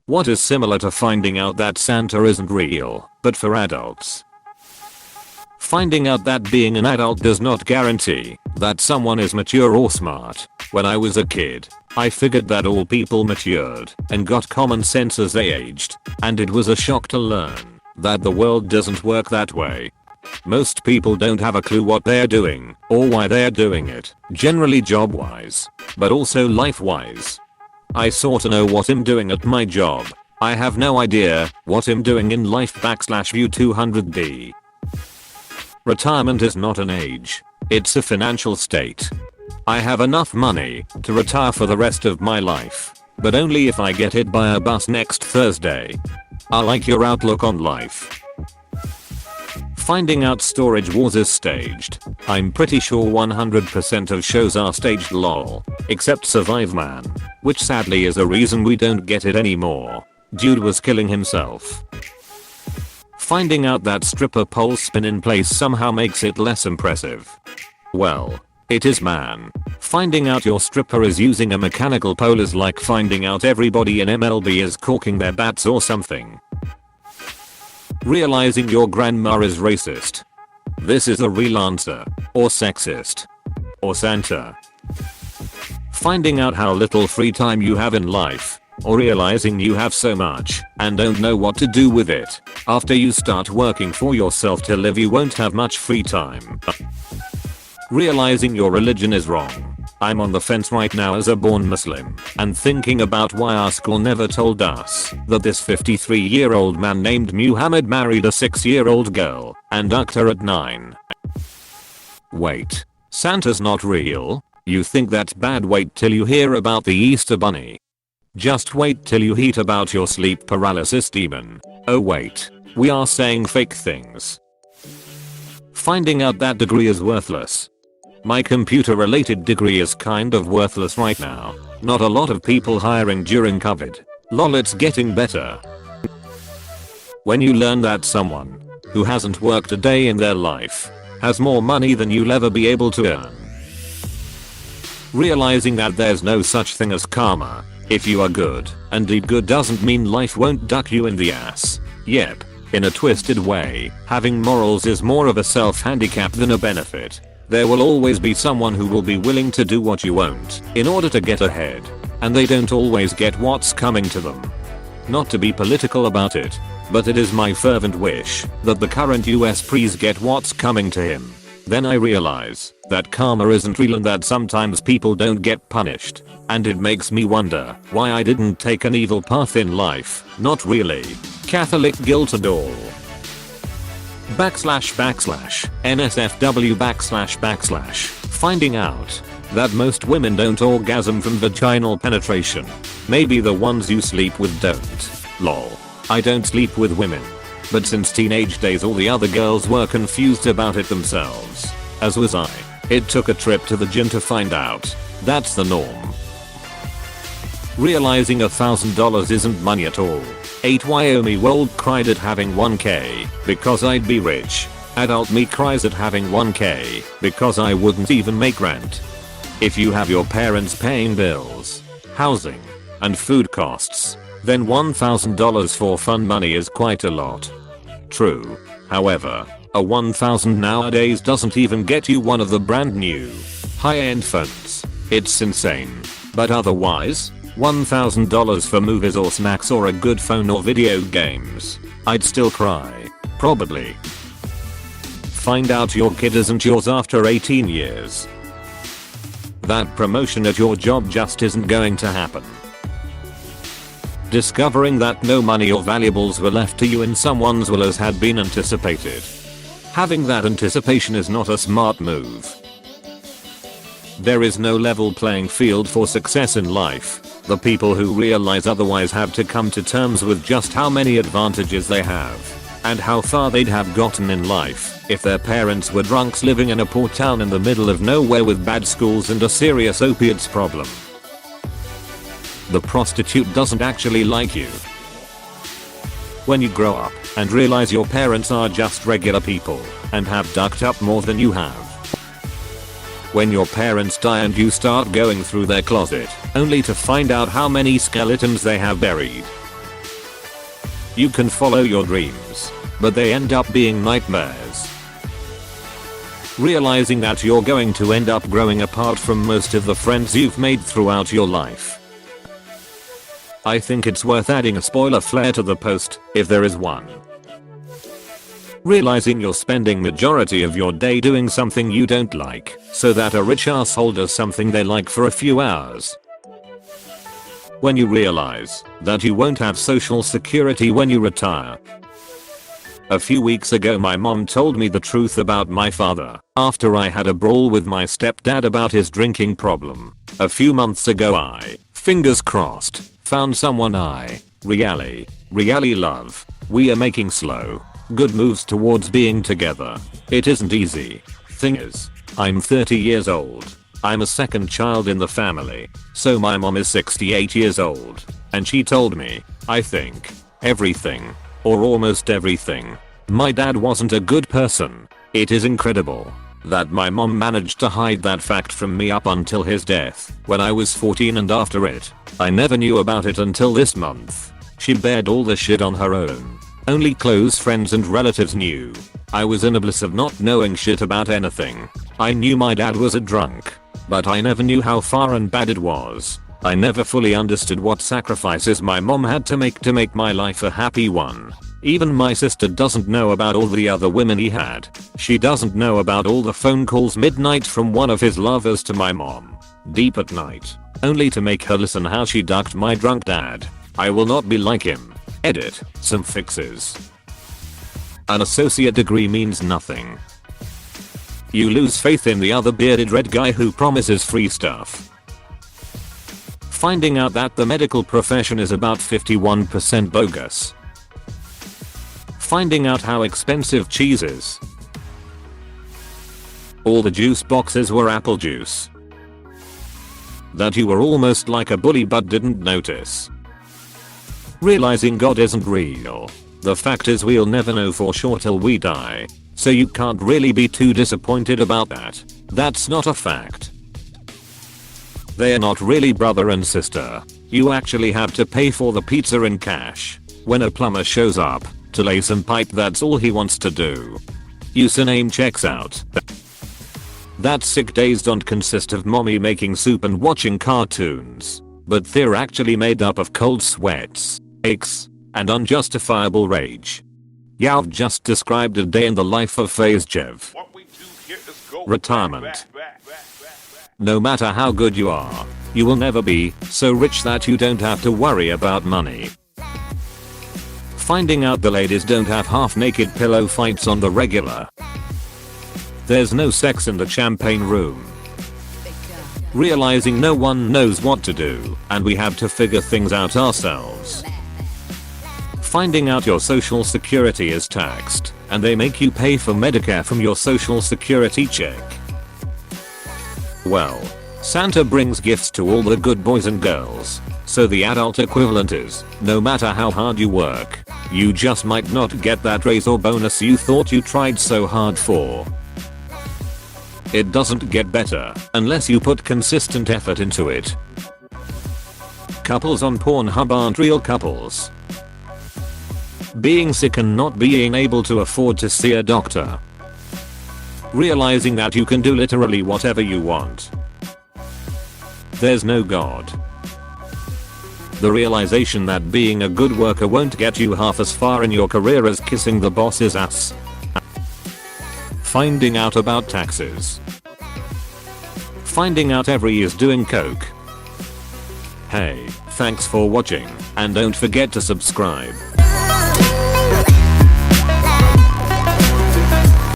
What is similar to finding out that Santa isn't real, but for adults? Finding out that being an adult does not guarantee that someone is mature or smart. When I was a kid, I figured that all people matured and got common sense as they aged, and it was a shock to learn that the world doesn't work that way. Most people don't have a clue what they're doing or why they're doing it, generally job wise, but also life wise. I sorta know what I'm doing at my job. I have no idea what I'm doing in life /view 200D. Retirement is not an age. It's a financial state. I have enough money to retire for the rest of my life, but only if I get hit by a bus next Thursday. I like your outlook on life. Finding out Storage Wars is staged. I'm pretty sure 100% of shows are staged lol, except Survive Man, which sadly is a reason we don't get it anymore. Dude was killing himself. Finding out that stripper poles spin in place somehow makes it less impressive. Well, it is man. Finding out your stripper is using a mechanical pole is like finding out everybody in MLB is corking their bats or something. Realizing your grandma is racist. This is a real answer. Or sexist. Or Santa. Finding out how little free time you have in life. Or realizing you have so much and don't know what to do with it. After you start working for yourself to live, you won't have much free time. Realizing your religion is wrong. I'm on the fence right now as a born Muslim and thinking about why our school never told us that this 53-year-old man named Muhammad married a 6-year-old girl and ducked her at 9. Wait, Santa's not real? You think that's bad? Wait till you hear about the Easter Bunny. Just wait till you hear about your sleep paralysis demon. Oh wait, we are saying fake things. Finding out that degree is worthless. My computer related degree is kind of worthless right now. Not a lot of people hiring during COVID. Lol, it's getting better. When you learn that someone who hasn't worked a day in their life has more money than you'll ever be able to earn. Realizing that there's no such thing as karma. If you are good and did good doesn't mean life won't duck you in the ass. Yep, in a twisted way, having morals is more of a self-handicap than a benefit. There will always be someone who will be willing to do what you won't in order to get ahead, and they don't always get what's coming to them. Not to be political about it, but it is my fervent wish that the current US president get what's coming to him. Then I realize that karma isn't real and that sometimes people don't get punished. And it makes me wonder why I didn't take an evil path in life. Not really. Catholic guilt and all. /NSFW // Finding out that most women don't orgasm from vaginal penetration. Maybe the ones you sleep with don't. Lol. I don't sleep with women. But since teenage days all the other girls were confused about it themselves. As was I. It took a trip to the gym to find out. That's the norm. Realizing $1,000 isn't money at all. 8 Wyoming-year-old cried at having 1k because I'd be rich. Adult me cries at having 1k because I wouldn't even make rent. If you have your parents paying bills, housing, and food costs, then $1,000 for fun money is quite a lot. True. However, a $1,000 nowadays doesn't even get you one of the brand new high-end phones. It's insane. But otherwise, $1,000 for movies or snacks or a good phone or video games, I'd still cry. Probably. Find out your kid isn't yours after 18 years. That promotion at your job just isn't going to happen. Discovering that no money or valuables were left to you in someone's will as had been anticipated. Having that anticipation is not a smart move. There is no level playing field for success in life. The people who realize otherwise have to come to terms with just how many advantages they have and how far they'd have gotten in life if their parents were drunks living in a poor town in the middle of nowhere with bad schools and a serious opiates problem. The prostitute doesn't actually like you. When you grow up and realize your parents are just regular people and have ducked up more than you have. When your parents die and you start going through their closet only to find out how many skeletons they have buried. You can follow your dreams, but they end up being nightmares. Realizing that you're going to end up growing apart from most of the friends you've made throughout your life. I think it's worth adding a spoiler flare to the post, if there is one. Realizing you're spending majority of your day doing something you don't like, so that a rich asshole does something they like for a few hours. When you realize that you won't have social security when you retire. A few weeks ago my mom told me the truth about my father, after I had a brawl with my stepdad about his drinking problem. A few months ago I, fingers crossed, found someone I really love. We are making slow, good moves towards being together. It isn't easy. Thing is, I'm 30 years old. I'm a second child in the family, so my mom is 68 years old, and she told me, I think, everything, or almost everything. My dad wasn't a good person. It is incredible that my mom managed to hide that fact from me up until his death when I was 14, and after it, I never knew about it until this month. She bared all the shit on her own. Only close friends and relatives knew. I was in a bliss of not knowing shit about anything. I knew my dad was a drunk, but I never knew how far and bad it was. I never fully understood what sacrifices my mom had to make my life a happy one. Even my sister doesn't know about all the other women he had. She doesn't know about all the phone calls midnight from one of his lovers to my mom, deep at night, only to make her listen how she ducked my drunk dad. I will not be like him. Edit, some fixes. An associate degree means nothing. You lose faith in the other bearded red guy who promises free stuff. Finding out that the medical profession is about 51% bogus. Finding out how expensive cheese is. All the juice boxes were apple juice. That you were almost like a bully but didn't notice. Realizing God isn't real. The fact is we'll never know for sure till we die. So you can't really be too disappointed about that. That's not a fact. They're not really brother and sister. You actually have to pay for the pizza in cash. When a plumber shows up to lay some pipe, that's all he wants to do. Username checks out. That sick days don't consist of mommy making soup and watching cartoons, but they're actually made up of cold sweats, aches, and unjustifiable rage. You've just described a day in the life of Fazjev. Retirement. No matter how good you are, you will never be so rich that you don't have to worry about money. Finding out the ladies don't have half-naked pillow fights on the regular. There's no sex in the champagne room. Realizing no one knows what to do, and we have to figure things out ourselves. Finding out your social security is taxed, and they make you pay for Medicare from your social security check. Well, Santa brings gifts to all the good boys and girls, so the adult equivalent is, no matter how hard you work, you just might not get that raise or bonus you thought you tried so hard for. It doesn't get better unless you put consistent effort into it. Couples on Pornhub aren't real couples. Being sick and not being able to afford to see a doctor. Realizing that you can do literally whatever you want. There's no God. The realization that being a good worker won't get you half as far in your career as kissing the boss's ass. Finding out about taxes. Finding out every is doing coke. Hey, thanks for watching, and don't forget to subscribe.